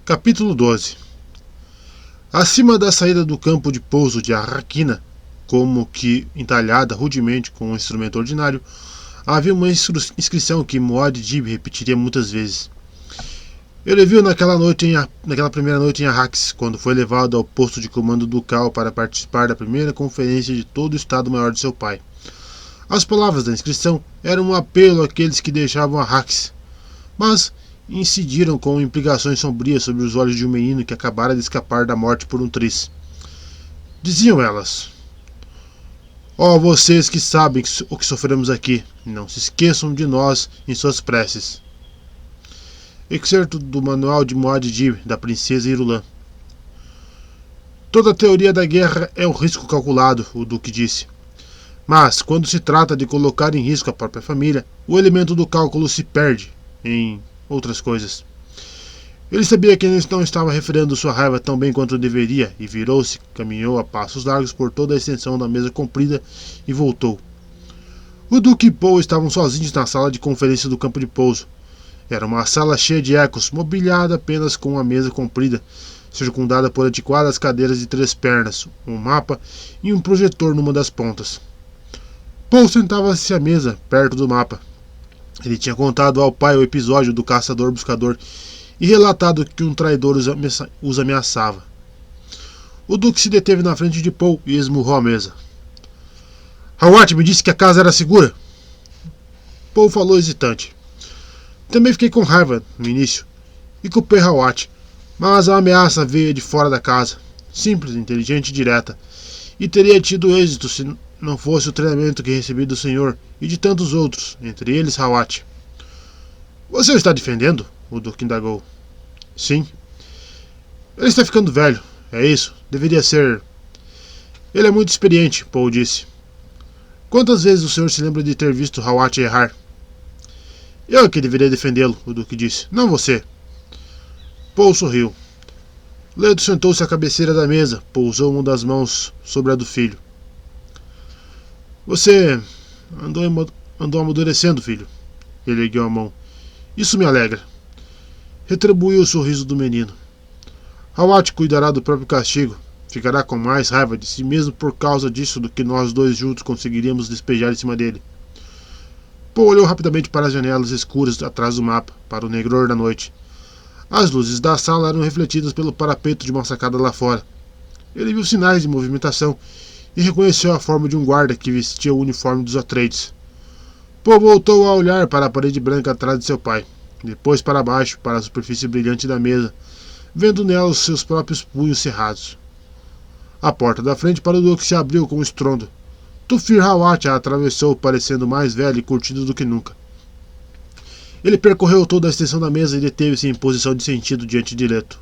Capítulo 12. Acima da saída do campo de pouso de Arraquina, como que entalhada rudemente com um instrumento ordinário, havia uma inscrição que Muad'Dib repetiria muitas vezes. Ele viu naquela primeira noite em Arrax, quando foi levado ao posto de comando ducal para participar da primeira conferência de todo o Estado-Maior de seu pai. As palavras da inscrição eram um apelo àqueles que deixavam Arrax, mas incidiram com implicações sombrias sobre os olhos de um menino que acabara de escapar da morte por um tris. Diziam elas: ó, vocês que sabem o que sofremos aqui, não se esqueçam de nós em suas preces. Excerto do Manual de Muad'Dib, da Princesa Irulan. Toda a teoria da guerra é um risco calculado, o Duque disse. Mas, quando se trata de colocar em risco a própria família, o elemento do cálculo se perde em outras coisas. Ele sabia que ele não estava refreando sua raiva tão bem quanto deveria, e virou-se, caminhou a passos largos por toda a extensão da mesa comprida e voltou. O Duque e Paul estavam sozinhos na sala de conferência do campo de pouso. Era uma sala cheia de ecos, mobiliada apenas com uma mesa comprida, circundada por antiquadas cadeiras de 3 pernas, um mapa e um projetor numa das pontas. Paul sentava-se à mesa, perto do mapa. Ele tinha contado ao pai o episódio do caçador-buscador e relatado que um traidor os ameaçava. O Duque se deteve na frente de Paul e esmurrou a mesa. Hawat me disse que a casa era segura. Paul falou hesitante. Também fiquei com raiva no início e culpei Hawat, mas a ameaça veio de fora da casa, simples, inteligente e direta, e teria tido êxito se não fosse o treinamento que recebi do senhor e de tantos outros, entre eles Hawat. Você o está defendendo? O Duque indagou. Sim. Ele está ficando velho, é isso, deveria ser. Ele é muito experiente, Paul disse. Quantas vezes o senhor se lembra de ter visto Hawat errar? Eu que deveria defendê-lo, o Duque disse, não você. Paul sorriu. Leto sentou-se à cabeceira da mesa, pousou uma das mãos sobre a do filho. Você andou amadurecendo, filho. Ele ergueu a mão. Isso me alegra. Retribuiu o sorriso do menino. Hawat cuidará do próprio castigo. Ficará com mais raiva de si mesmo por causa disso do que nós dois juntos conseguiríamos despejar em cima dele. Paul olhou rapidamente para as janelas escuras atrás do mapa, para o negror da noite. As luzes da sala eram refletidas pelo parapeito de uma sacada lá fora. Ele viu sinais de movimentação e reconheceu a forma de um guarda que vestia o uniforme dos Atreides. Paul voltou a olhar para a parede branca atrás de seu pai, depois para baixo, para a superfície brilhante da mesa, vendo nela os seus próprios punhos cerrados. A porta da frente para o Duque se abriu com um estrondo. Tufir Hawat a atravessou, parecendo mais velho e curtido do que nunca. Ele percorreu toda a extensão da mesa e deteve-se em posição de sentido diante de Leto.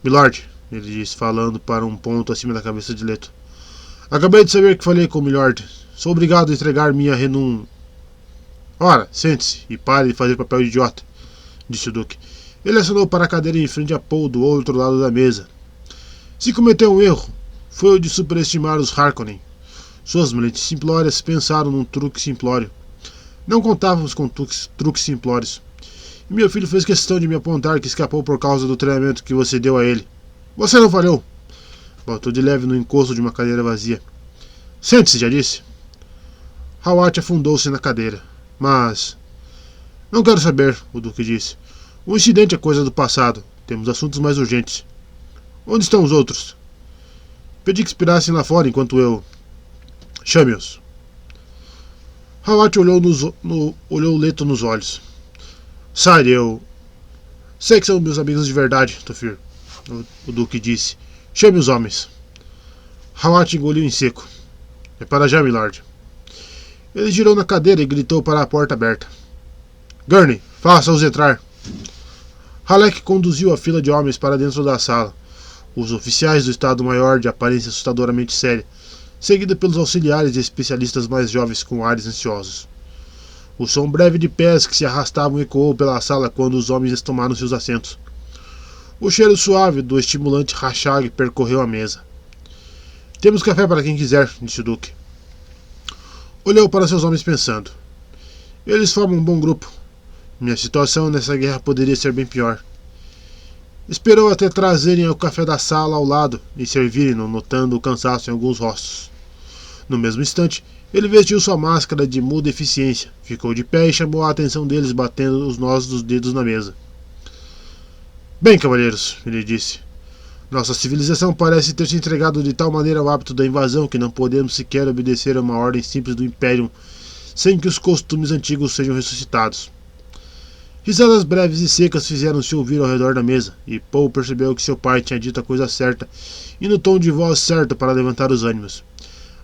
Milord, ele disse, falando para um ponto acima da cabeça de Leto. Acabei de saber que falei com o Milord. Sou obrigado a entregar minha renúncia. Ora, sente-se e pare de fazer papel de idiota, disse o Duque. Ele acionou para a cadeira em frente a Paul do outro lado da mesa. Se cometeu um erro, foi o de superestimar os Harkonnen. Suas mentes simplórias pensaram num truque simplório. Não contávamos com truques simplórios. E meu filho fez questão de me apontar que escapou por causa do treinamento que você deu a ele. Você não falhou. Botou de leve no encosto de uma cadeira vazia. Sente-se, já disse. Hawat afundou-se na cadeira. Mas... Não quero saber, o Duque disse. O incidente é coisa do passado. Temos assuntos mais urgentes. Onde estão os outros? Pedi que esperassem lá fora enquanto eu... Chame-os. Hawat olhou Leto nos olhos. Sai, eu... Sei que são meus amigos de verdade, Tufir. O Duque disse. Chame os homens. Hawat engoliu em seco. É para já, milord. Ele girou na cadeira e gritou para a porta aberta. Gurney, faça-os entrar. Halleck conduziu a fila de homens para dentro da sala. Os oficiais do Estado-Maior, de aparência assustadoramente séria, seguido pelos auxiliares e especialistas mais jovens com ares ansiosos. O som breve de pés que se arrastavam ecoou pela sala quando os homens tomaram seus assentos. O cheiro suave do estimulante rachag percorreu a mesa. Temos café para quem quiser, disse o Duque. Olhou para seus homens pensando. Eles formam um bom grupo. Minha situação nessa guerra poderia ser bem pior. Esperou até trazerem o café da sala ao lado e servirem-no, notando o cansaço em alguns rostos. No mesmo instante, ele vestiu sua máscara de muda eficiência, ficou de pé e chamou a atenção deles, batendo os nós dos dedos na mesa. Bem, cavalheiros, ele disse. Nossa civilização parece ter se entregado de tal maneira ao hábito da invasão que não podemos sequer obedecer a uma ordem simples do Império sem que os costumes antigos sejam ressuscitados. Risadas breves e secas fizeram-se ouvir ao redor da mesa, e Paul percebeu que seu pai tinha dito a coisa certa e no tom de voz certo para levantar os ânimos.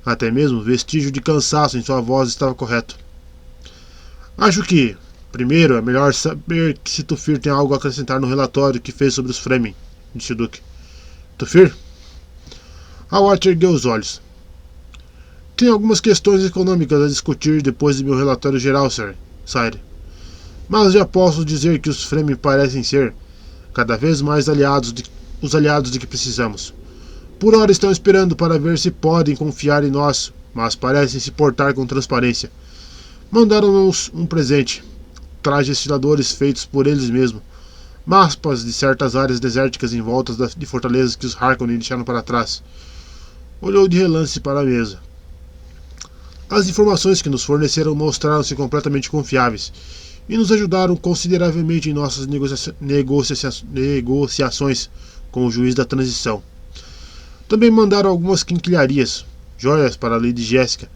Até mesmo o vestígio de cansaço em sua voz estava correto. Acho que, primeiro, é melhor saber que se Tufir tem algo a acrescentar no relatório que fez sobre os Fremen, disse o Duque. Tufir? Hawat ergueu os olhos. Tem algumas questões econômicas a discutir depois de meu relatório geral, Sire. Mas já posso dizer que os Fremen parecem ser cada vez mais os aliados de que precisamos. Por hora estão esperando para ver se podem confiar em nós, mas parecem se portar com transparência. Mandaram-nos um presente, trajes estiladores feitos por eles mesmos, mapas de certas áreas desérticas em volta de fortalezas que os Harkonnen deixaram para trás. Olhou de relance para a mesa. As informações que nos forneceram mostraram-se completamente confiáveis e nos ajudaram consideravelmente em nossas negociações com o juiz da transição. Também mandaram algumas quinquilharias, joias para a Lady Jéssica,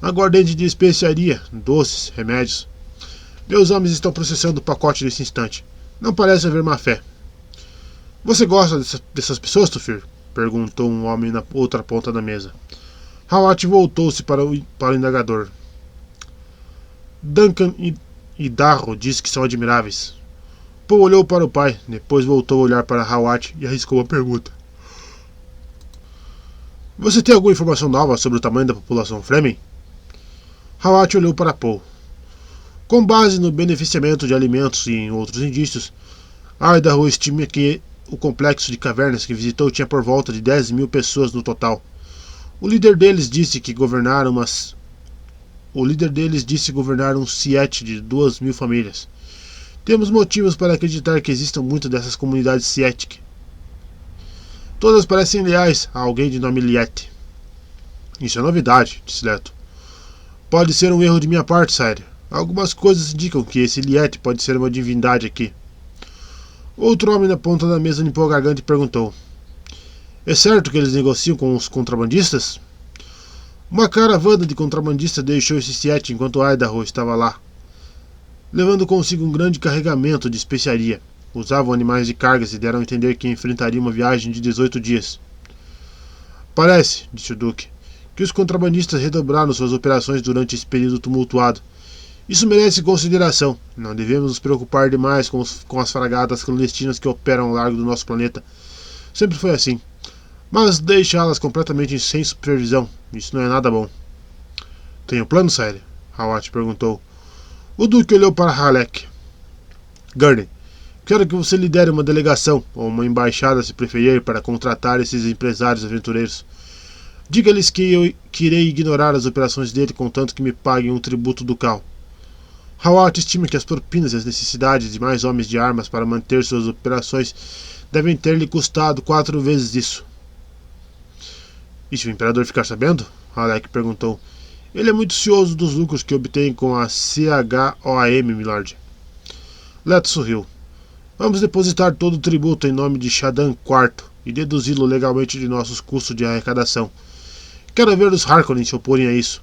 aguardente de especiaria, doces, remédios. Meus homens estão processando o pacote nesse instante. Não parece haver má fé. Você gosta dessas pessoas, Tufir? Perguntou um homem na outra ponta da mesa. Hawat voltou-se para o indagador. Duncan e Darrow disse que são admiráveis. Paul olhou para o pai, depois voltou a olhar para Hawat e arriscou a pergunta. Você tem alguma informação nova sobre o tamanho da população Fremen? Hawat olhou para Paul. Com base no beneficiamento de alimentos e em outros indícios, Idaho estima que o complexo de cavernas que visitou tinha por volta de 10.000 pessoas no total. O líder deles disse governar um Siete de 2.000 famílias. Temos motivos para acreditar que existam muitas dessas comunidades Sietic. Todas parecem leais a alguém de nome Liet. Isso é novidade, disse Leto. Pode ser um erro de minha parte, Sire. Algumas coisas indicam que esse Liet pode ser uma divindade aqui. Outro homem na ponta da mesa limpou a garganta e perguntou. É certo que eles negociam com os contrabandistas? Uma caravana de contrabandistas deixou esse Siete enquanto Idaho estava lá, levando consigo um grande carregamento de especiaria. Usavam animais de cargas e deram a entender que enfrentariam uma viagem de 18 dias. Parece, disse o Duque, que os contrabandistas redobraram suas operações durante esse período tumultuado. Isso merece consideração. Não devemos nos preocupar demais com as fragatas clandestinas que operam ao largo do nosso planeta. Sempre foi assim. Mas deixá-las completamente sem supervisão, isso não é nada bom. Tem um plano, Sire? Hawat perguntou. O Duque olhou para Halleck. Gurney, quero que você lidere uma delegação, ou uma embaixada se preferir, para contratar esses empresários aventureiros. Diga-lhes que eu irei ignorar as operações dele, contanto que me paguem um tributo ducal. Hawat estima que as propinas e as necessidades de mais homens de armas para manter suas operações devem ter-lhe custado 4 vezes isso. E se o Imperador ficar sabendo? Halleck perguntou. Ele é muito cioso dos lucros que obtém com a CHOAM, milord. Leto sorriu. Vamos depositar todo o tributo em nome de Shaddam IV e deduzi-lo legalmente de nossos custos de arrecadação. Quero ver os Harkonnen se oporem a isso.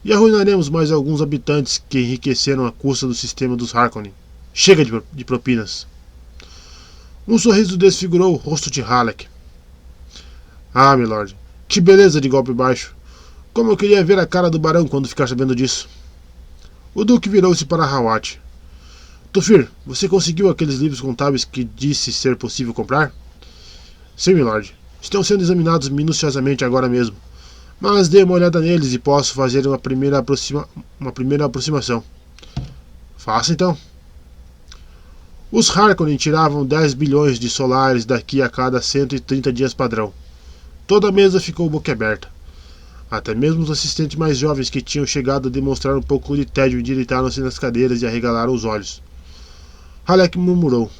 E arruinaremos mais alguns habitantes que enriqueceram à custa do sistema dos Harkonnen. Chega de propinas. Um sorriso desfigurou o rosto de Halleck. Ah, milord, que beleza de golpe baixo. Como eu queria ver a cara do barão quando ficar sabendo disso. O Duque virou-se para Hawat. Tufir, você conseguiu aqueles livros contábeis que disse ser possível comprar? Sim, milord. Estão sendo examinados minuciosamente agora mesmo. Mas dê uma olhada neles e posso fazer uma primeira aproximação. Faça então. Os Harkonnen tiravam 10 bilhões de solares daqui a cada 130 dias padrão. Toda a mesa ficou boquiaberta. Até mesmo os assistentes mais jovens que tinham chegado a demonstrar um pouco de tédio endireitaram-se nas cadeiras e arregalaram os olhos. Halleck murmurou.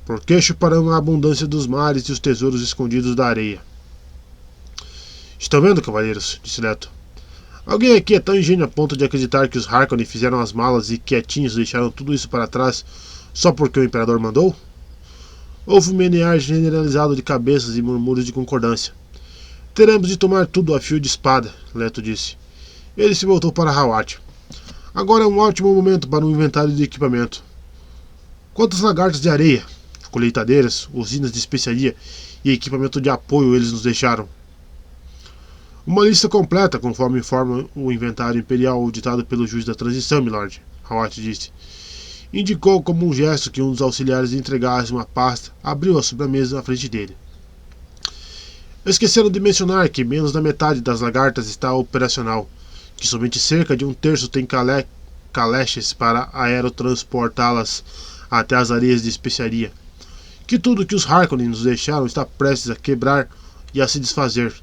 Porque chuparão a abundância dos mares e os tesouros escondidos da areia. Estão vendo, cavalheiros? Disse Leto. Alguém aqui é tão ingênuo a ponto de acreditar que os Harkonnen fizeram as malas e quietinhos deixaram tudo isso para trás só porque o Imperador mandou? Houve um menear generalizado de cabeças e murmúrios de concordância. Teremos de tomar tudo a fio de espada, Leto disse. Ele se voltou para Hawat. Agora é um ótimo momento para um inventário de equipamento. Quantas lagartas de areia, colheitadeiras, usinas de especiaria e equipamento de apoio eles nos deixaram? Uma lista completa, conforme informa o inventário imperial ditado pelo juiz da transição, milord, Hawat disse. Indicou como um gesto que um dos auxiliares lhe entregasse uma pasta, abriu-a sobre a mesa à frente dele. Esqueceram de mencionar que menos da metade das lagartas está operacional, que somente cerca de um terço tem caleches para aerotransportá-las até as areias de especiaria, que tudo que os Harkonnen nos deixaram está prestes a quebrar e a se desfazer.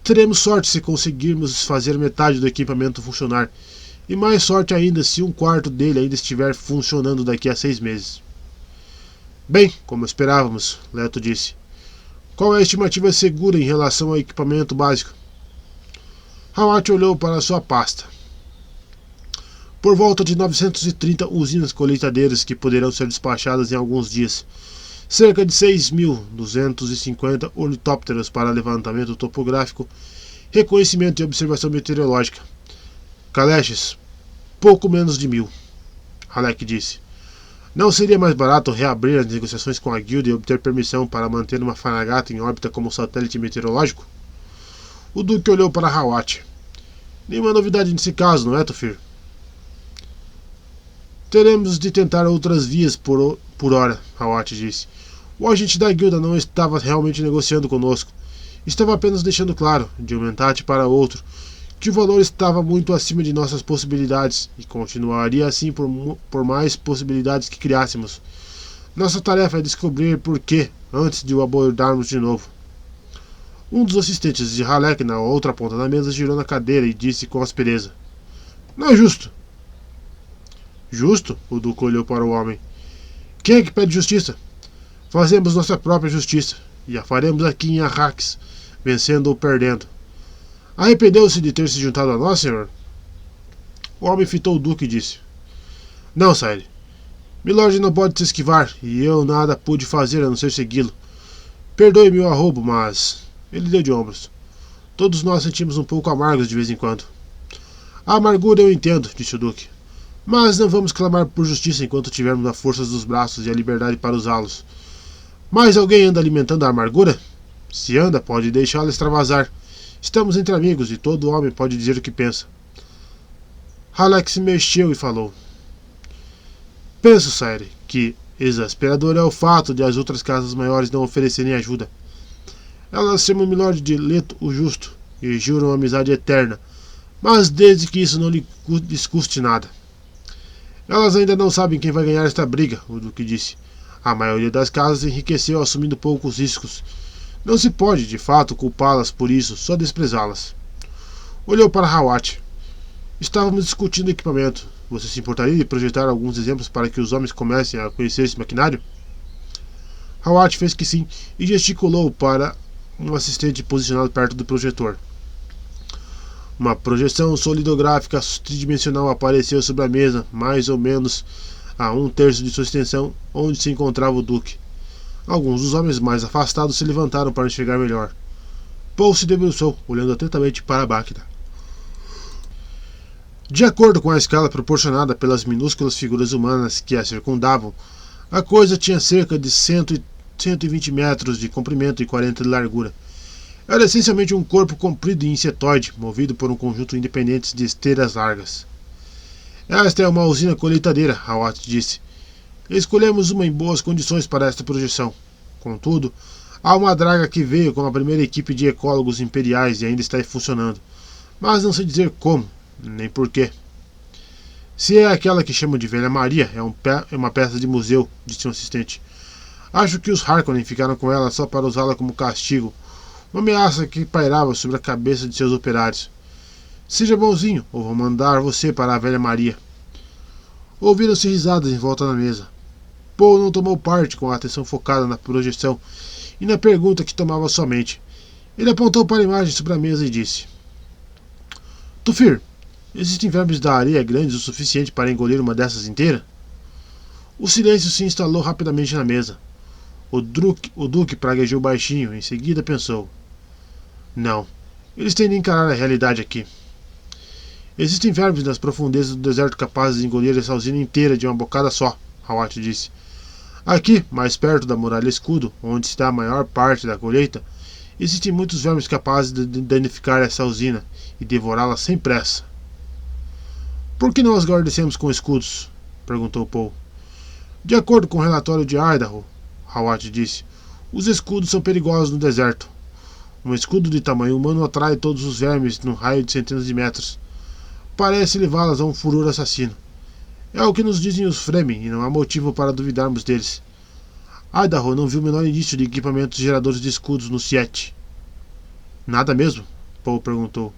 Teremos sorte se conseguirmos fazer metade do equipamento funcionar, e mais sorte ainda se um quarto dele ainda estiver funcionando daqui a 6 meses. Bem, como esperávamos, Leto disse. Qual é a estimativa segura em relação ao equipamento básico? Hawat olhou para sua pasta. Por volta de 930 usinas colheitadeiras que poderão ser despachadas em alguns dias. Cerca de 6.250 ornitópteros para levantamento topográfico, reconhecimento e observação meteorológica. Caleches, pouco menos de 1.000, Halleck disse. Não seria mais barato reabrir as negociações com a guilda e obter permissão para manter uma fragata em órbita como satélite meteorológico? O Duque olhou para Hawat. Nenhuma novidade nesse caso, não é, Tofir? Teremos de tentar outras vias por hora, Hawat disse. O agente da guilda não estava realmente negociando conosco. Estava apenas deixando claro, de um mentate para outro, que o valor estava muito acima de nossas possibilidades e continuaria assim por mais possibilidades que criássemos. Nossa tarefa é descobrir por que, antes de o abordarmos de novo. Um dos assistentes de Halleck na outra ponta da mesa girou na cadeira e disse com aspereza. Não é justo. Justo? O Duque olhou para o homem. Quem é que pede justiça? Fazemos nossa própria justiça, e a faremos aqui em Arrakis, vencendo ou perdendo. Arrependeu-se de ter se juntado a nós, senhor? O homem fitou o Duque e disse. Não, Sire. Milord não pode se esquivar, e eu nada pude fazer a não ser segui-lo. Perdoe-me o arrobo, mas... Ele deu de ombros. Todos nós sentimos um pouco amargos de vez em quando. A amargura eu entendo, disse o Duque. Mas não vamos clamar por justiça enquanto tivermos a força dos braços e a liberdade para usá-los. Mas alguém anda alimentando a amargura? Se anda, pode deixá-la extravasar. Estamos entre amigos e todo homem pode dizer o que pensa. Halleck se mexeu e falou. Penso, Sire, que exasperador é o fato de as outras casas maiores não oferecerem ajuda. Elas chamam Milord de Leto o Justo e juram amizade eterna, mas desde que isso não lhes custe nada. Elas ainda não sabem quem vai ganhar esta briga, o Duque disse. A maioria das casas enriqueceu assumindo poucos riscos. Não se pode, de fato, culpá-las por isso, só desprezá-las. Olhou para Hawat. Estávamos discutindo equipamento. Você se importaria de projetar alguns exemplos para que os homens comecem a conhecer esse maquinário? Hawat fez que sim e gesticulou para um assistente posicionado perto do projetor. Uma projeção solidográfica tridimensional apareceu sobre a mesa, mais ou menos a 1/3 de sua extensão, onde se encontrava o Duque. Alguns dos homens mais afastados se levantaram para enxergar melhor. Paul se debruçou, olhando atentamente para a máquina. De acordo com a escala proporcionada pelas minúsculas figuras humanas que a circundavam, a coisa tinha cerca de 120 metros de comprimento e 40 de largura. Era essencialmente um corpo comprido e insetoide, movido por um conjunto independente de esteiras largas. Esta é uma usina colheitadeira, Hawat disse. Escolhemos uma em boas condições para esta projeção. Contudo, há uma draga que veio com a primeira equipe de ecólogos imperiais e ainda está funcionando, mas não sei dizer como, nem porquê. Se é aquela que chamam de Velha Maria, é uma peça de museu, disse um assistente. Acho que os Harkonnen ficaram com ela só para usá-la como castigo, uma ameaça que pairava sobre a cabeça de seus operários. Seja bonzinho, ou vou mandar você para a Velha Maria. Ouviram-se risadas em volta da mesa. Paul não tomou parte, com a atenção focada na projeção e na pergunta que tomava sua mente. Ele apontou para a imagem sobre a mesa e disse: Tufir, existem vermes da areia grandes o suficiente para engolir uma dessas inteira? O silêncio se instalou rapidamente na mesa. O Duque praguejou baixinho, em seguida pensou: Não, eles têm de encarar a realidade aqui. Existem vermes nas profundezas do deserto capazes de engolir essa usina inteira de uma bocada só, Hawat disse. Aqui, mais perto da muralha escudo, onde está a maior parte da colheita, existem muitos vermes capazes de danificar essa usina e devorá-la sem pressa. Por que não as guardecemos com escudos? Perguntou Paul. De acordo com o relatório de Idaho, Hawat disse, os escudos são perigosos no deserto. Um escudo de tamanho humano atrai todos os vermes num raio de centenas de metros. Parece levá-las a um furor assassino. É o que nos dizem os Fremen e não há motivo para duvidarmos deles. Idaho não viu o menor indício de equipamentos geradores de escudos no Siete. Nada mesmo? Paul perguntou.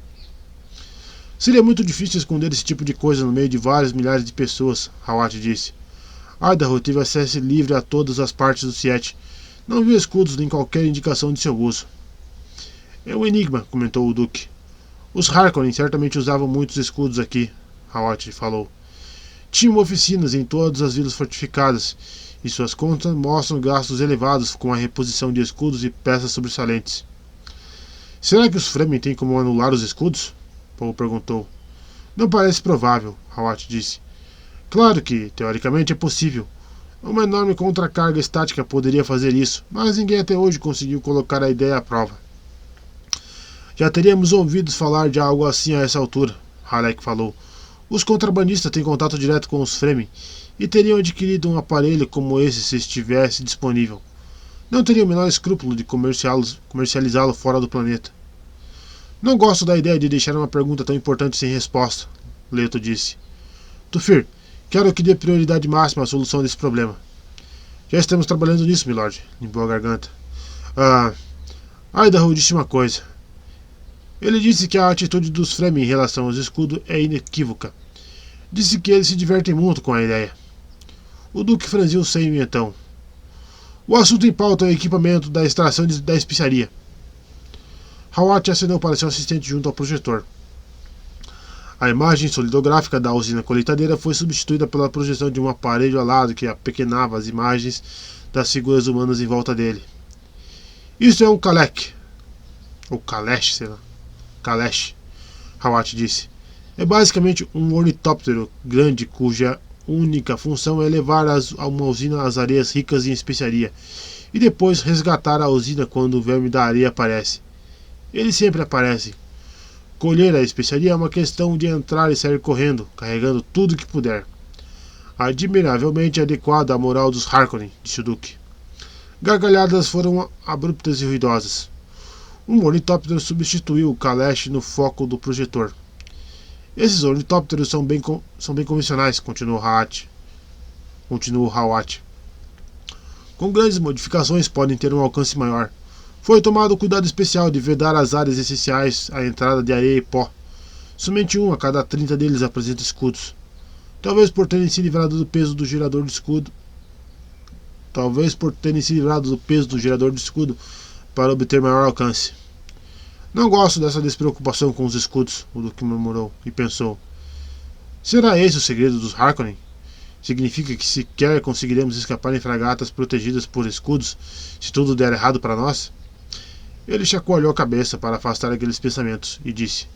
Seria muito difícil esconder esse tipo de coisa no meio de vários milhares de pessoas, Hawat disse. Idaho teve acesso livre a todas as partes do Siete. Não viu escudos nem qualquer indicação de seu uso. É um enigma, comentou o Duque. Os Harkonnen certamente usavam muitos escudos aqui, Hawat falou. Tinham oficinas em todas as vilas fortificadas, e suas contas mostram gastos elevados com a reposição de escudos e peças sobressalentes. Será que os Fremen têm como anular os escudos? Paul perguntou. Não parece provável, Hawat disse. Claro que, teoricamente, é possível. Uma enorme contracarga estática poderia fazer isso, mas ninguém até hoje conseguiu colocar a ideia à prova. Já teríamos ouvido falar de algo assim a essa altura, Halleck falou. Os contrabandistas têm contato direto com os Fremen e teriam adquirido um aparelho como esse se estivesse disponível. Não teriam o menor escrúpulo de comercializá-lo fora do planeta. Não gosto da ideia de deixar uma pergunta tão importante sem resposta, Leto disse. Tufir, quero que dê prioridade máxima à solução desse problema. Já estamos trabalhando nisso, milord, limpou a garganta. Idaho disse uma coisa. Ele disse que a atitude dos Fremen em relação aos escudos é inequívoca. Disse que eles se divertem muito com a ideia. O Duque franziu o senho então. O assunto em pauta é o equipamento da extração da especiaria. Hawat acenou para seu assistente junto ao projetor. A imagem solidográfica da usina colheitadeira foi substituída pela projeção de um aparelho alado que apequenava as imagens das figuras humanas em volta dele. Isso é um Kalek. Ou Kalesh, sei lá. Kalesh, Hawat disse. É basicamente um ornitóptero grande cuja única função é levar a uma usina às areias ricas em especiaria e depois resgatar a usina quando o verme da areia aparece. Ele sempre aparece. Colher a especiaria é uma questão de entrar e sair correndo, carregando tudo que puder. Admiravelmente adequado à moral dos Harkonnen, disse o Duque. Gargalhadas foram abruptas e ruidosas. Um ornitóptero substituiu o Kalesh no foco do projetor. Esses ornitópteros são bem convencionais, continuou Hawat. Com grandes modificações podem ter um alcance maior. Foi tomado cuidado especial de vedar as áreas essenciais à entrada de areia e pó. Somente um a cada 30 deles apresenta escudos. Talvez por terem se livrado do peso do gerador de escudo. Para obter maior alcance. Não gosto dessa despreocupação com os escudos, o Duque murmurou e pensou. Será esse o segredo dos Harkonnen? Significa que sequer conseguiremos escapar em fragatas protegidas por escudos se tudo der errado para nós? Ele chacoalhou a cabeça para afastar aqueles pensamentos e disse: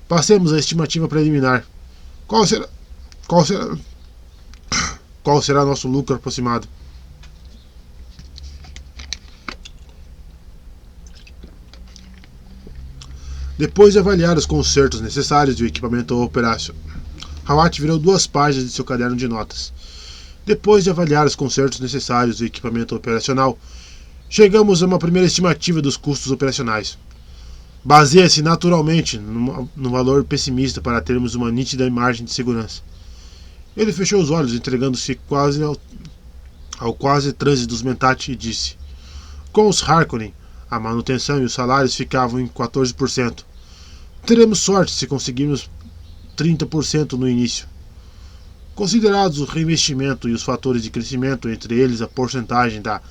Passemos à estimativa preliminar. Qual será nosso lucro aproximado? Depois de avaliar os consertos necessários e o equipamento operacional, Hawat virou 2 páginas de seu caderno de notas. Depois de avaliar os consertos necessários e o equipamento operacional, chegamos a uma primeira estimativa dos custos operacionais. Baseia-se naturalmente no valor pessimista para termos uma nítida margem de segurança. Ele fechou os olhos, entregando-se ao quase transe dos Mentat e disse: Com os Harkonnen, a manutenção e os salários ficavam em 14%. Teremos sorte se conseguirmos 30% no início. Considerados o reinvestimento e os fatores de crescimento, entre eles a porcentagem da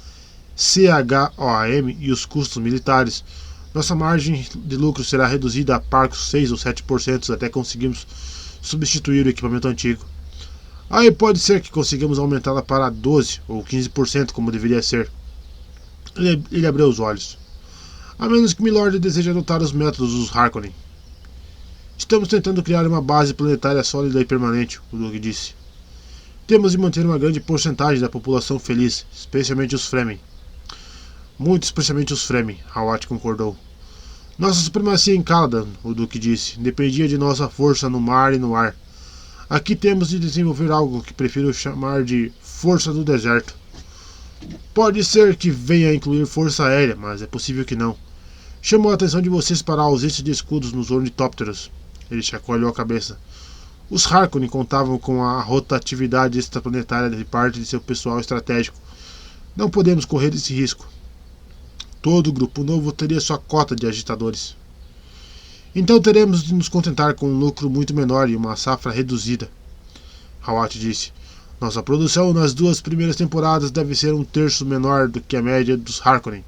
CHOAM e os custos militares, nossa margem de lucro será reduzida a parcos 6 ou 7% até conseguirmos substituir o equipamento antigo. Aí pode ser que consigamos aumentá-la para 12 ou 15%, como deveria ser. Ele abriu os olhos. A menos que Milord deseje adotar os métodos dos Harkonnen. Estamos tentando criar uma base planetária sólida e permanente, o Duque disse. Temos de manter uma grande porcentagem da população feliz, especialmente os Fremen. Muito especialmente os Fremen, Hawat concordou. Nossa supremacia em Caladan, o Duque disse, dependia de nossa força no mar e no ar. Aqui temos de desenvolver algo que prefiro chamar de força do deserto. Pode ser que venha a incluir força aérea, mas é possível que não. Chamo a atenção de vocês para a ausência de escudos nos ornitópteros. Ele chacoalhou a cabeça. Os Harkonnen contavam com a rotatividade extraplanetária de parte de seu pessoal estratégico. Não podemos correr esse risco. Todo o grupo novo teria sua cota de agitadores. Então teremos de nos contentar com um lucro muito menor e uma safra reduzida. Hawat disse. Nossa produção nas 2 primeiras temporadas deve ser 1/3 menor do que a média dos Harkonnen.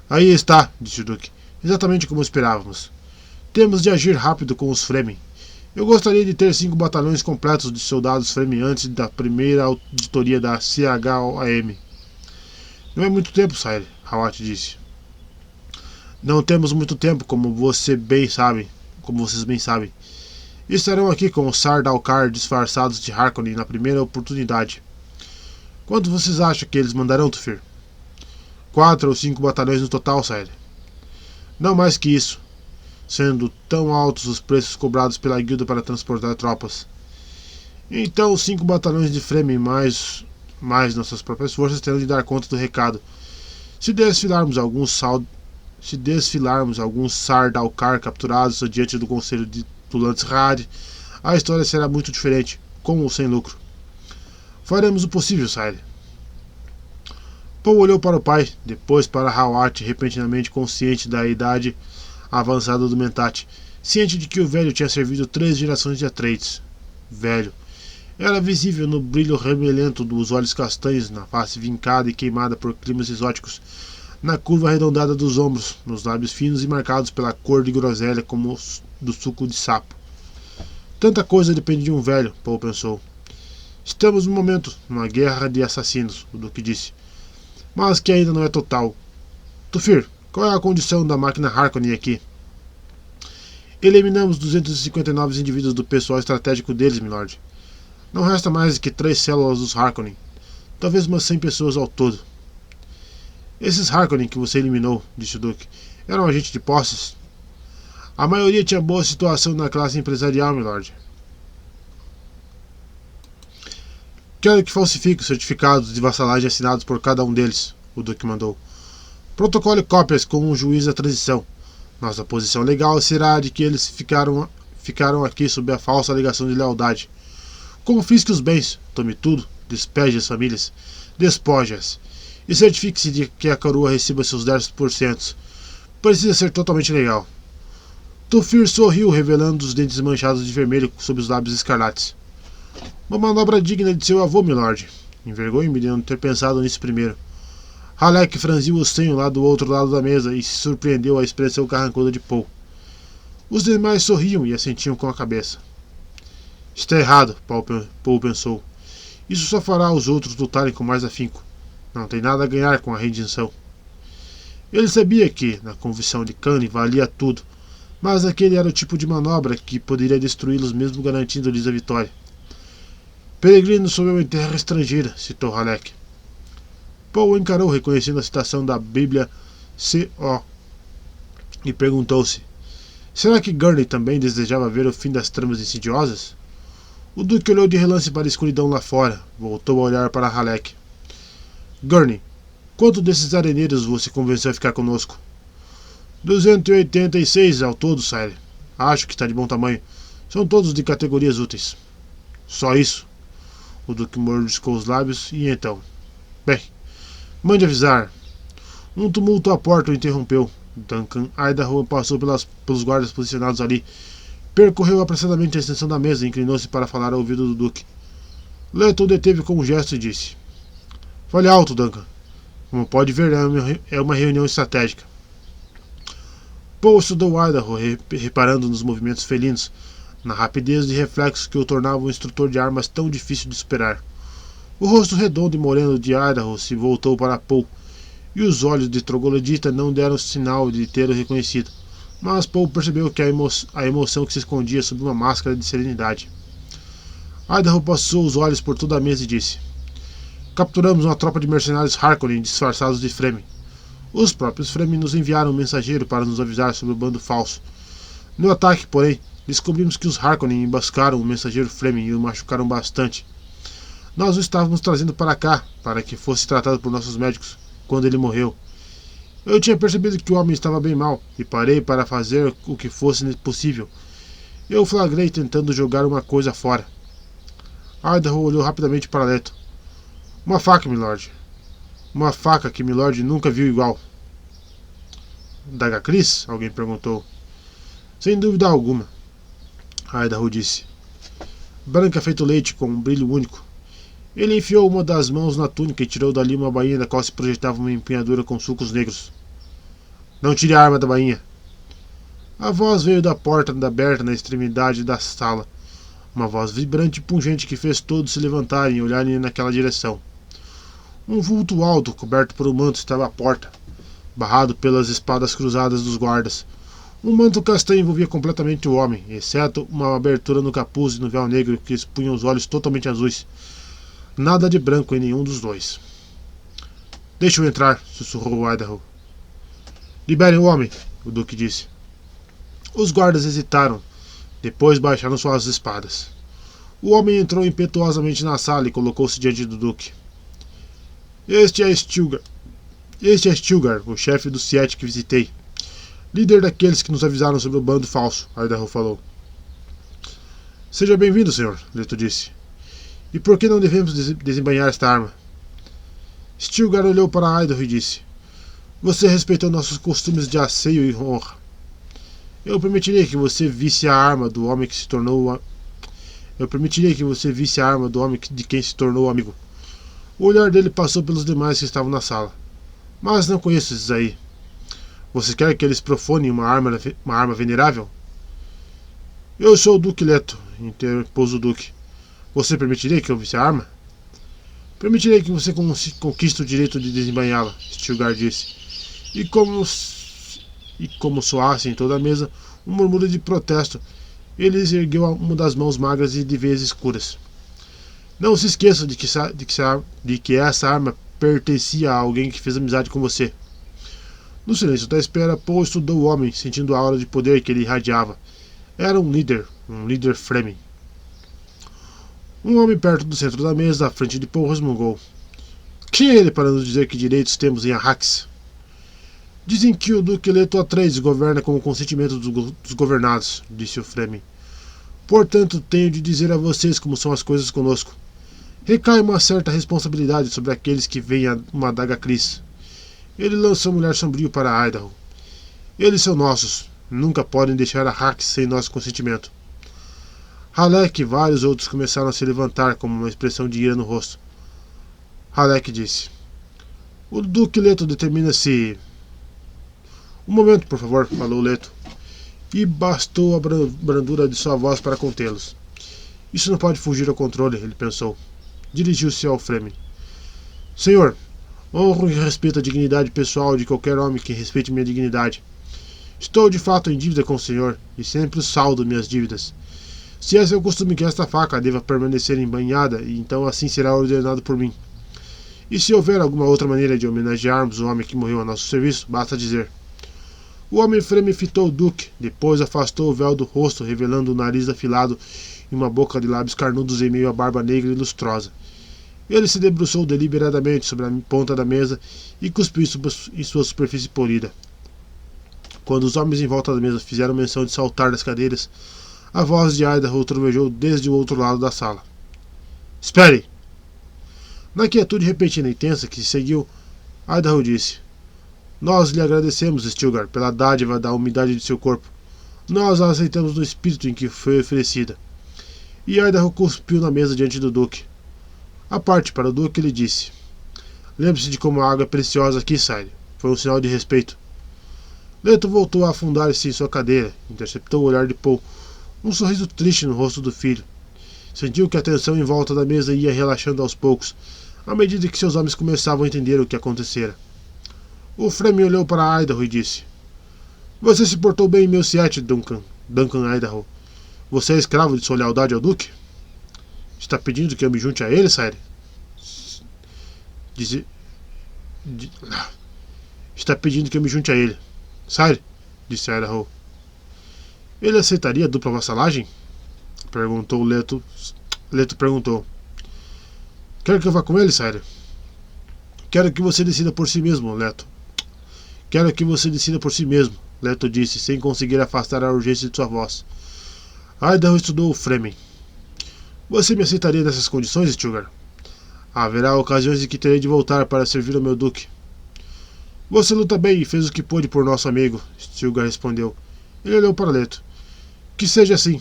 Aí está, disse o Duque. Exatamente como esperávamos. Temos de agir rápido com os Fremen. Eu gostaria de ter 5 batalhões completos de soldados Fremen antes da primeira auditoria da CHOAM. Não é muito tempo, Sire, Hawat disse. Não temos muito tempo, como vocês bem sabem. Estarão aqui com os Sardaukar disfarçados de Harkonnen na primeira oportunidade. Quanto vocês acham que eles mandarão, Tufir? 4 ou 5 batalhões no total, Sire. Não mais que isso, sendo tão altos os preços cobrados pela guilda para transportar tropas. Então 5 batalhões de Fremen mais nossas próprias forças terão de dar conta do recado. Se desfilarmos alguns Sardaukar capturados diante do conselho do Landsraad, a história será muito diferente, com ou sem lucro. Faremos o possível, Sire. Paul olhou para o pai, depois para Hawat, repentinamente consciente da idade avançada do Mentat, ciente de que o velho tinha servido 3 gerações de Atreides. Velho. Era visível no brilho remelento dos olhos castanhos, na face vincada e queimada por climas exóticos, na curva arredondada dos ombros, nos lábios finos e marcados pela cor de groselha como do suco de sapo. Tanta coisa depende de um velho, Paul pensou. Estamos no momento, numa guerra de assassinos, o Duque disse. Mas que ainda não é total. Tufir, qual é a condição da máquina Harkonnen aqui? Eliminamos 259 indivíduos do pessoal estratégico deles, milord. Não resta mais que 3 células dos Harkonnen. Talvez umas 100 pessoas ao todo. Esses Harkonnen que você eliminou, disse o Duque, eram agentes de posses? A maioria tinha boa situação na classe empresarial, milord. Quero que falsifique os certificados de vassalagem assinados por cada um deles, o Duque mandou. Protocole cópias com um juiz da transição. Nossa posição legal será de que eles ficaram aqui sob a falsa alegação de lealdade. Confisque os bens, tome tudo, despeje as famílias, despoje-as, e certifique-se de que a coroa receba seus 10%. Precisa ser totalmente legal. Tufir sorriu, revelando os dentes manchados de vermelho sob os lábios escarlates. Uma manobra digna de seu avô, milord. Envergonho-me de não ter pensado nisso primeiro. Halleck franziu o senho lá do outro lado da mesa e se surpreendeu à expressão carrancuda de Paul. Os demais sorriam e assentiam com a cabeça. Está errado, Paul pensou. Isso só fará os outros lutarem com mais afinco. Não tem nada a ganhar com a rendição. Ele sabia que, na convicção de Kane, valia tudo, mas aquele era o tipo de manobra que poderia destruí-los mesmo garantindo-lhes a vitória. Peregrino sob em terra estrangeira, citou Halleck. Paul encarou, reconhecendo a citação da Bíblia C.O. e perguntou-se: será que Gurney também desejava ver o fim das tramas insidiosas? O Duque olhou de relance para a escuridão lá fora, voltou a olhar para Halleck. Gurney, quanto desses areneiros você convenceu a ficar conosco? 286 ao todo, Sire. Acho que está de bom tamanho. São todos de categorias úteis. Só isso? O Duque mordiscou os lábios e então... Bem, mande avisar. Um tumulto à porta o interrompeu. Duncan Idaho passou pelos guardas posicionados ali. Percorreu apressadamente a extensão da mesa e inclinou-se para falar ao ouvido do Duque. Leto o deteve com um gesto e disse: Fale alto, Duncan. Como pode ver, é uma reunião estratégica. Poe estudou Idaho, reparando nos movimentos felinos, na rapidez de reflexos que o tornavam um instrutor de armas tão difícil de superar. O rosto redondo e moreno de Idaho se voltou para Poe, e os olhos de troglodita não deram sinal de tê-lo reconhecido, mas Poe percebeu que a emoção que se escondia sob uma máscara de serenidade. Idaho passou os olhos por toda a mesa e disse: Capturamos uma tropa de mercenários Harkonnen disfarçados de Fremen. Os próprios Fremen nos enviaram um mensageiro para nos avisar sobre o bando falso. No ataque, porém, descobrimos que os Harkonnen emboscaram o mensageiro Fremen e o machucaram bastante. Nós o estávamos trazendo para cá, para que fosse tratado por nossos médicos, quando ele morreu. Eu tinha percebido que o homem estava bem mal, e parei para fazer o que fosse possível. Eu o flagrei tentando jogar uma coisa fora. Idaho olhou rapidamente para Leto. Uma faca, milord. Uma faca que milord nunca viu igual. Daga Cris? Alguém perguntou. Sem dúvida alguma, Idaho disse. Branca feito leite, com um brilho único. Ele enfiou uma das mãos na túnica e tirou dali uma bainha da qual se projetava uma empunhadura com sulcos negros. Não tire a arma da bainha. A voz veio da porta aberta na extremidade da sala. Uma voz vibrante e pungente que fez todos se levantarem e olharem naquela direção. Um vulto alto, coberto por um manto, estava à porta, barrado pelas espadas cruzadas dos guardas. Um manto castanho envolvia completamente o homem, exceto uma abertura no capuz e no véu negro que expunha os olhos totalmente azuis. Nada de branco em nenhum dos dois. Deixe-o entrar, sussurrou Idaho. Liberem o homem, o Duque disse. Os guardas hesitaram, depois baixaram suas espadas. O homem entrou impetuosamente na sala e colocou-se diante do Duque. Este é Stilgar, o chefe dos 7 que visitei. Líder daqueles que nos avisaram sobre o bando falso, Idaho falou. Seja bem-vindo, senhor, Leto disse. E por que não devemos desembainhar esta arma? Stilgar olhou para Idaho e disse: Você respeitou nossos costumes de asseio e honra. Eu permitirei que você visse a arma do homem que se tornou de quem se tornou amigo. O olhar dele passou pelos demais que estavam na sala. Mas não conheço esses aí. Você quer que eles profanem uma arma venerável? Eu sou o Duque Leto, interpôs o Duque. Você permitiria que eu visse a arma? Permitirei que você conquiste o direito de desembainhá-la, Stilgar disse. E como soasse em toda a mesa um murmúrio de protesto, ele ergueu uma das mãos magras e de veias escuras. Não se esqueça de que essa arma pertencia a alguém que fez amizade com você. No silêncio da espera, Poe estudou o homem, sentindo a aura de poder que ele irradiava. Era um líder Fremen. Um homem perto do centro da mesa, à frente de Poe, resmungou. Quem é ele para nos dizer que direitos temos em Arrakis? Dizem que o Duque Leto Atreides governa com o consentimento dos governados, disse o Fremen. Portanto, tenho de dizer a vocês como são as coisas conosco. Recai uma certa responsabilidade sobre aqueles que veem uma adaga Cris. Ele lançou um olhar sombrio para Idaho. Eles são nossos. Nunca podem deixar Arrakis sem nosso consentimento. Halek e vários outros começaram a se levantar com uma expressão de ira no rosto. Halek disse: O Duque Leto determina-se... Um momento, por favor, falou Leto. E bastou a brandura de sua voz para contê-los. Isso não pode fugir ao controle, ele pensou. Dirigiu-se ao Fremen. Senhor, honro e respeito a dignidade pessoal de qualquer homem que respeite minha dignidade. Estou de fato em dívida com o senhor, e sempre saldo minhas dívidas. Se é seu costume que esta faca deva permanecer embainhada, então assim será ordenado por mim. E se houver alguma outra maneira de homenagearmos o homem que morreu a nosso serviço, basta dizer. O homem Fremen fitou o Duque, depois afastou o véu do rosto, revelando o nariz afilado e uma boca de lábios carnudos em meio à barba negra e lustrosa. Ele se debruçou deliberadamente sobre a ponta da mesa e cuspiu em sua superfície polida. Quando os homens em volta da mesa fizeram menção de saltar das cadeiras, a voz de Idaho trovejou desde o outro lado da sala. Espere! Na quietude repentina e tensa que se seguiu, Idaho disse: Nós lhe agradecemos, Stilgar, pela dádiva da umidade de seu corpo. Nós a aceitamos no espírito em que foi oferecida. E Idaho cuspiu na mesa diante do Duque. À parte para o Duque, ele disse: lembre-se de como a água é preciosa aqui, Sire. Foi um sinal de respeito. Leto voltou a afundar-se em sua cadeira, interceptou o olhar de Paul, um sorriso triste no rosto do filho. Sentiu que a tensão em volta da mesa ia relaxando aos poucos, à medida que seus homens começavam a entender o que acontecera. O Fremen olhou para Idaho e disse: você se portou bem em meu siete, Duncan Idaho. Você é escravo de sua lealdade ao Duque? Está pedindo que eu me junte a ele, Sire? Está pedindo que eu me junte a ele. Sire, disse Idaho. Ele aceitaria a dupla vassalagem? Perguntou Leto. Leto perguntou: quer que eu vá com ele, Sire? Quero que você decida por si mesmo, Leto. Quero que você decida por si mesmo, Leto disse, sem conseguir afastar a urgência de sua voz. Idaho estudou o Fremen. Você me aceitaria nessas condições, Stilgar? Haverá ocasiões em que terei de voltar para servir ao meu duque. Você luta bem e fez o que pôde por nosso amigo, Stilgar respondeu. Ele olhou para Leto. Que seja assim.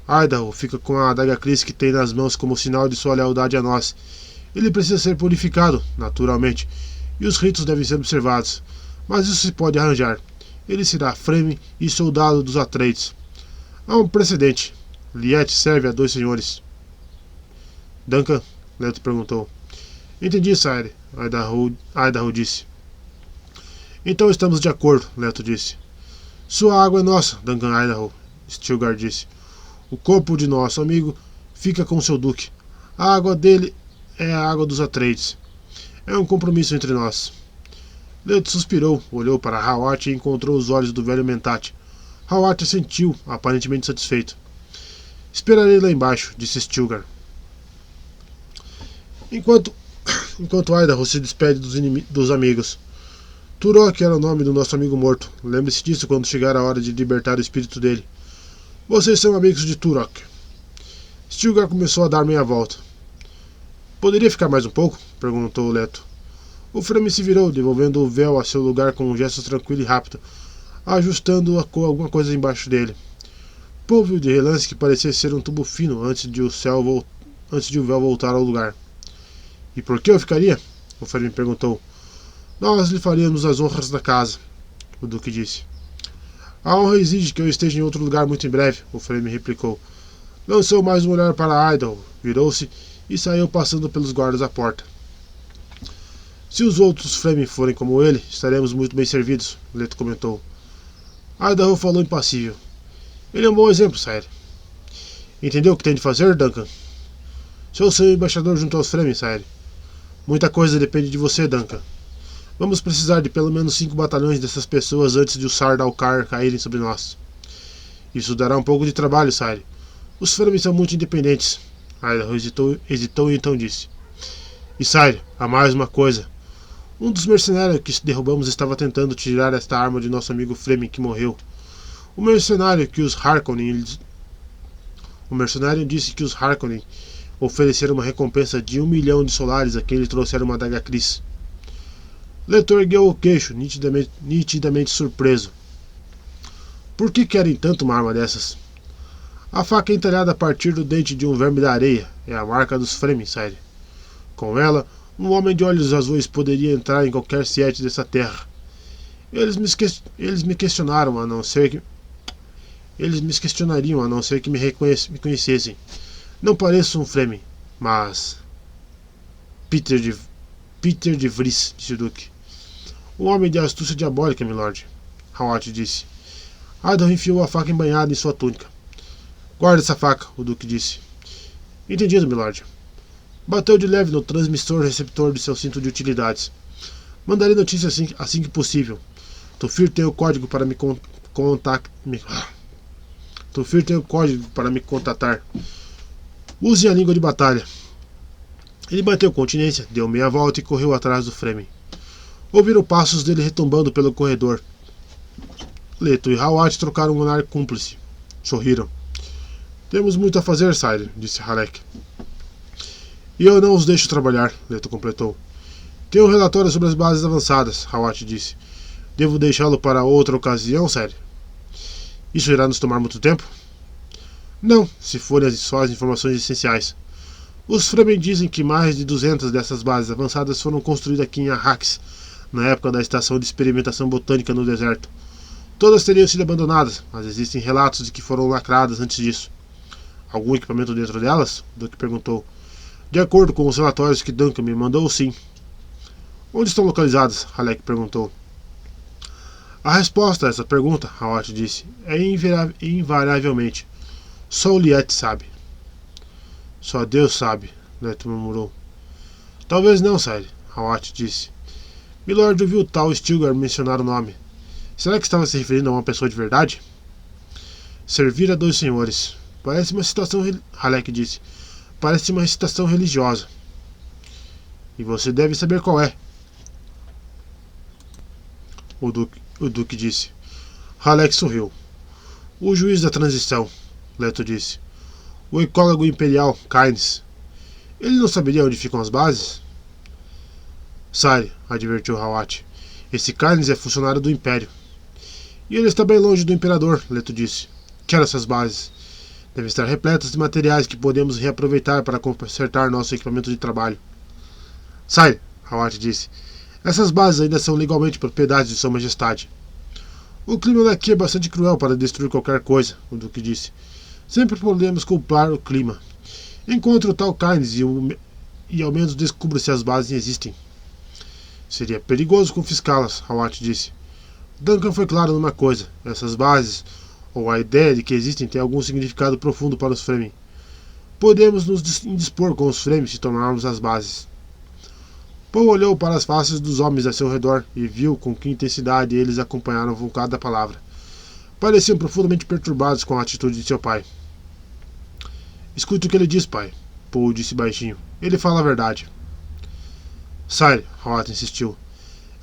Idaho fica com a adaga Cris que tem nas mãos como sinal de sua lealdade a nós. Ele precisa ser purificado, naturalmente, e os ritos devem ser observados. Mas isso se pode arranjar. Ele será Fremen e soldado dos Atreides. Há um precedente. Liet serve a 2 senhores. Duncan? Leto perguntou. Entendi, Sire, Idaho disse. Então estamos de acordo, Leto disse. Sua água é nossa, Duncan Idaho, Stilgar disse. O corpo de nosso amigo fica com seu duque. A água dele é a água dos Atreides. É um compromisso entre nós. Leto suspirou, olhou para Hawat e encontrou os olhos do velho Mentat. Hawat assentiu, aparentemente satisfeito. Esperarei lá embaixo, disse Stilgar. Enquanto Idaho se despede dos amigos. Turok era o nome do nosso amigo morto. Lembre-se disso quando chegar a hora de libertar o espírito dele. Vocês são amigos de Turok. Stilgar começou a dar meia volta. Poderia ficar mais um pouco? Perguntou Leto. O Fremen se virou, devolvendo o véu a seu lugar com um gesto tranquilo e rápido, ajustando alguma coisa embaixo dele. Paul viu de relance que parecia ser um tubo fino antes de o véu voltar ao lugar. E por que eu ficaria? O Fremen perguntou. Nós lhe faríamos as honras da casa, o Duque disse. A honra exige que eu esteja em outro lugar muito em breve, o Fremen replicou. Lançou mais um olhar para Idaho, virou-se e saiu passando pelos guardas à porta. Se os outros Fremen forem como ele, estaremos muito bem servidos, Leto comentou. Idaho falou impassível. Ele é um bom exemplo, Sire. Entendeu o que tem de fazer, Duncan? Sou seu embaixador junto aos Fremen, Sire. Muita coisa depende de você, Duncan. Vamos precisar de pelo menos 5 batalhões dessas pessoas antes de os Sardaukar caírem sobre nós. Isso dará um pouco de trabalho, Sire. Os Fremen são muito independentes. Idaho hesitou e então disse. E Sire, há mais uma coisa. Um dos mercenários que derrubamos estava tentando tirar esta arma de nosso amigo Fremen que morreu. O mercenário disse que os Harkonnen ofereceram uma recompensa de 1 milhão de solares a quem lhe trouxer uma adaga Cris. Leto ergueu o queixo, nitidamente surpreso. Por que querem tanto uma arma dessas? A faca entalhada a partir do dente de um verme da areia é a marca dos Fremen, Sire. Com ela, um homem de olhos azuis poderia entrar em qualquer siete dessa terra. Eles me questionariam a não ser que me conhecessem. Não pareço um Fremen, mas... Peter de Vries, disse o Duque. Um homem de astúcia diabólica, milord, Hawat disse. Idaho enfiou a faca embanhada em sua túnica. Guarde essa faca, o Duque disse. Entendido, milord. Bateu de leve no transmissor receptor de seu cinto de utilidades. Mandarei notícia assim que possível. Tufir tem o código para me contatar. Use a língua de batalha. Ele bateu continência, deu meia volta e correu atrás do Fremen. Ouviram passos dele retumbando pelo corredor. Leto e Hawat trocaram um olhar cúmplice. Sorriram. Temos muito a fazer, Sire, disse Halleck. E eu não os deixo trabalhar, Leto completou. Tenho um relatório sobre as bases avançadas, Hawat disse. Devo deixá-lo para outra ocasião, Sire? Isso irá nos tomar muito tempo? Não, se forem só as informações essenciais. Os Fremen dizem que mais de 200 dessas bases avançadas foram construídas aqui em Arrakis, na época da estação de experimentação botânica no deserto. Todas teriam sido abandonadas, mas existem relatos de que foram lacradas antes disso. Algum equipamento dentro delas? Duke perguntou. De acordo com os relatórios que Duncan me mandou, sim. Onde estão localizadas? Halleck perguntou. A resposta a essa pergunta, Hawat disse, é invariavelmente. Só o Liet sabe. Só Deus sabe, Leto murmurou. Talvez não, Sire, Hawat disse. Milord ouviu tal Stilgar mencionar o nome. Será que estava se referindo a uma pessoa de verdade? Servir a 2 senhores. Parece uma citação, Halleck disse. Parece uma citação religiosa. E você deve saber qual é. O Duque disse. Halleck sorriu. O juiz da transição, Leto disse. O ecólogo imperial, Kynes. Ele não saberia onde ficam as bases? Sire, advertiu Hawat. Esse Kynes é funcionário do Império. E ele está bem longe do Imperador, Leto disse. Quero essas bases. Devem estar repletas de materiais que podemos reaproveitar para consertar nosso equipamento de trabalho. Sire, Hawat disse. Essas bases ainda são legalmente propriedade de Sua Majestade. O clima daqui é bastante cruel para destruir qualquer coisa, o Duque disse. Sempre podemos culpar o clima. Encontre o tal Kynes e ao menos descubra se as bases existem. Seria perigoso confiscá-las, Hawat disse. Duncan foi claro numa coisa. Essas bases, ou a ideia de que existem, tem algum significado profundo para os Fremen. Podemos nos indispor com os Fremen se tornarmos as bases. Poe olhou para as faces dos homens a seu redor e viu com que intensidade eles acompanharam o vulcão da palavra. Pareciam profundamente perturbados com a atitude de seu pai. Escute o que ele diz, pai, Poe disse baixinho. Ele fala a verdade. Sire, Hawat insistiu.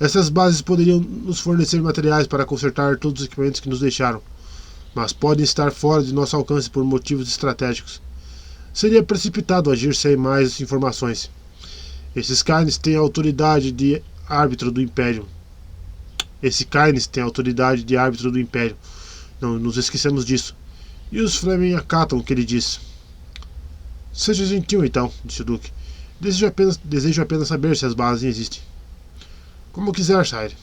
Essas bases poderiam nos fornecer materiais para consertar todos os equipamentos que nos deixaram, mas podem estar fora de nosso alcance por motivos estratégicos. Seria precipitado agir sem mais informações. Esses Kynes têm a autoridade de árbitro do Império. Não nos esquecemos disso. E os Fremen acatam o que ele diz. Seja gentil, então, disse o Duque. Desejo apenas saber se as bases existem. Como quiser, Sire.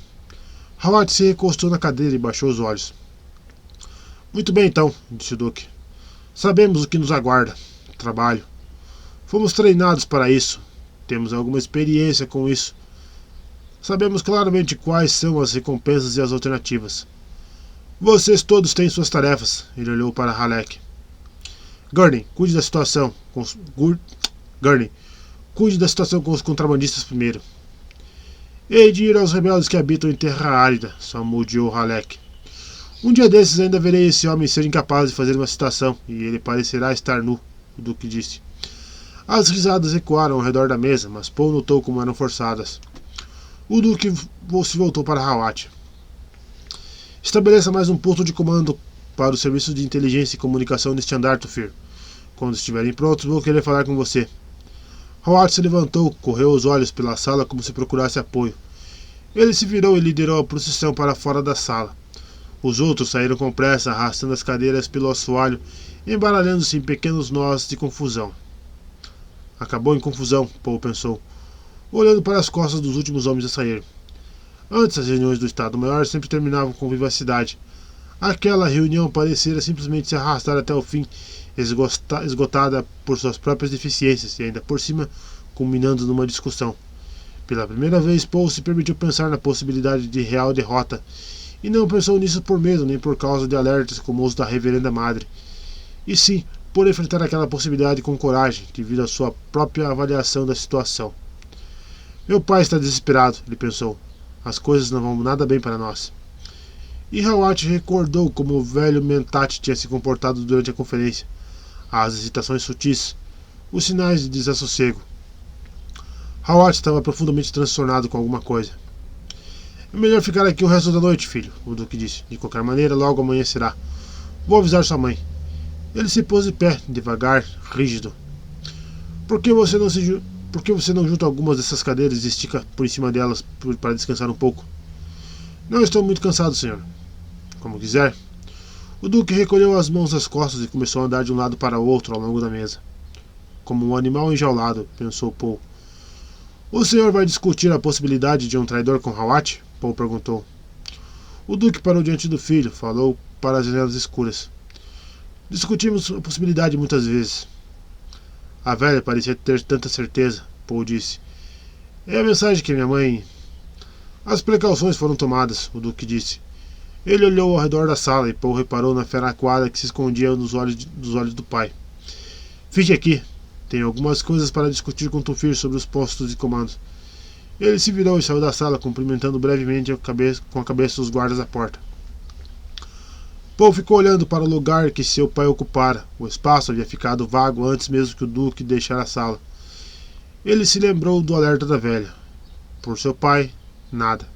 Hawat se recostou na cadeira e baixou os olhos. Muito bem, então, disse o Duque. Sabemos o que nos aguarda. Trabalho. Fomos treinados para isso. Temos alguma experiência com isso. Sabemos claramente quais são as recompensas e as alternativas. Vocês todos têm suas tarefas. Ele olhou para Halleck. Gurney, cuide da situação com os contrabandistas primeiro. Hei de ir aos rebeldes que habitam em terra árida, salmodiou Halleck. Um dia desses ainda verei esse homem ser incapaz de fazer uma citação, e ele parecerá estar nu, o Duque disse. As risadas ecoaram ao redor da mesa, mas Poe notou como eram forçadas. O Duque se voltou para Hawat. Estabeleça mais um posto de comando para o serviço de inteligência e comunicação neste andar, Tufir. Quando estiverem prontos, vou querer falar com você. Hawat se levantou, correu os olhos pela sala como se procurasse apoio. Ele se virou e liderou a procissão para fora da sala. Os outros saíram com pressa, arrastando as cadeiras pelo assoalho, embaralhando-se em pequenos nós de confusão. Acabou em confusão, Poe pensou, olhando para as costas dos últimos homens a sair. Antes, as reuniões do Estado-Maior sempre terminavam com vivacidade. Aquela reunião parecia simplesmente se arrastar até o fim, esgotada por suas próprias deficiências e ainda por cima culminando numa discussão. Pela primeira vez, Poe se permitiu pensar na possibilidade de real derrota, e não pensou nisso por medo nem por causa de alertas como os da Reverenda Madre, e sim por enfrentar aquela possibilidade com coragem, devido à sua própria avaliação da situação. Meu pai está desesperado, ele pensou. As coisas não vão nada bem para nós. E Hawat recordou como o velho Mentat tinha se comportado durante a conferência. As hesitações sutis, os sinais de desassossego. Hawat estava profundamente transtornado com alguma coisa. É melhor ficar aqui o resto da noite, filho, o Duque disse. De qualquer maneira, logo amanhecerá. Vou avisar sua mãe. Ele se pôs de pé, devagar, rígido. Por que você não junta algumas dessas cadeiras e estica por cima delas para descansar um pouco? Não estou muito cansado, senhor. Como quiser. O Duque recolheu as mãos às costas e começou a andar de um lado para o outro ao longo da mesa. como um animal enjaulado, pensou Paul. O senhor vai discutir a possibilidade de um traidor com Hawat? Paul perguntou. O Duque parou diante do filho, falou para as janelas escuras. Discutimos a possibilidade muitas vezes. A velha parecia ter tanta certeza, Paul disse. É a mensagem que minha mãe... As precauções foram tomadas, o Duque disse. Ele olhou ao redor da sala e Paul reparou na fera aquada que se escondia dos olhos do pai. Fique aqui. Tenho algumas coisas para discutir com Tufir sobre os postos de comando. Ele se virou e saiu da sala, cumprimentando brevemente com a cabeça dos guardas à porta. Paul ficou olhando para o lugar que seu pai ocupara. O espaço havia ficado vago antes mesmo que o Duque deixara a sala. Ele se lembrou do alerta da velha. Por seu pai, nada.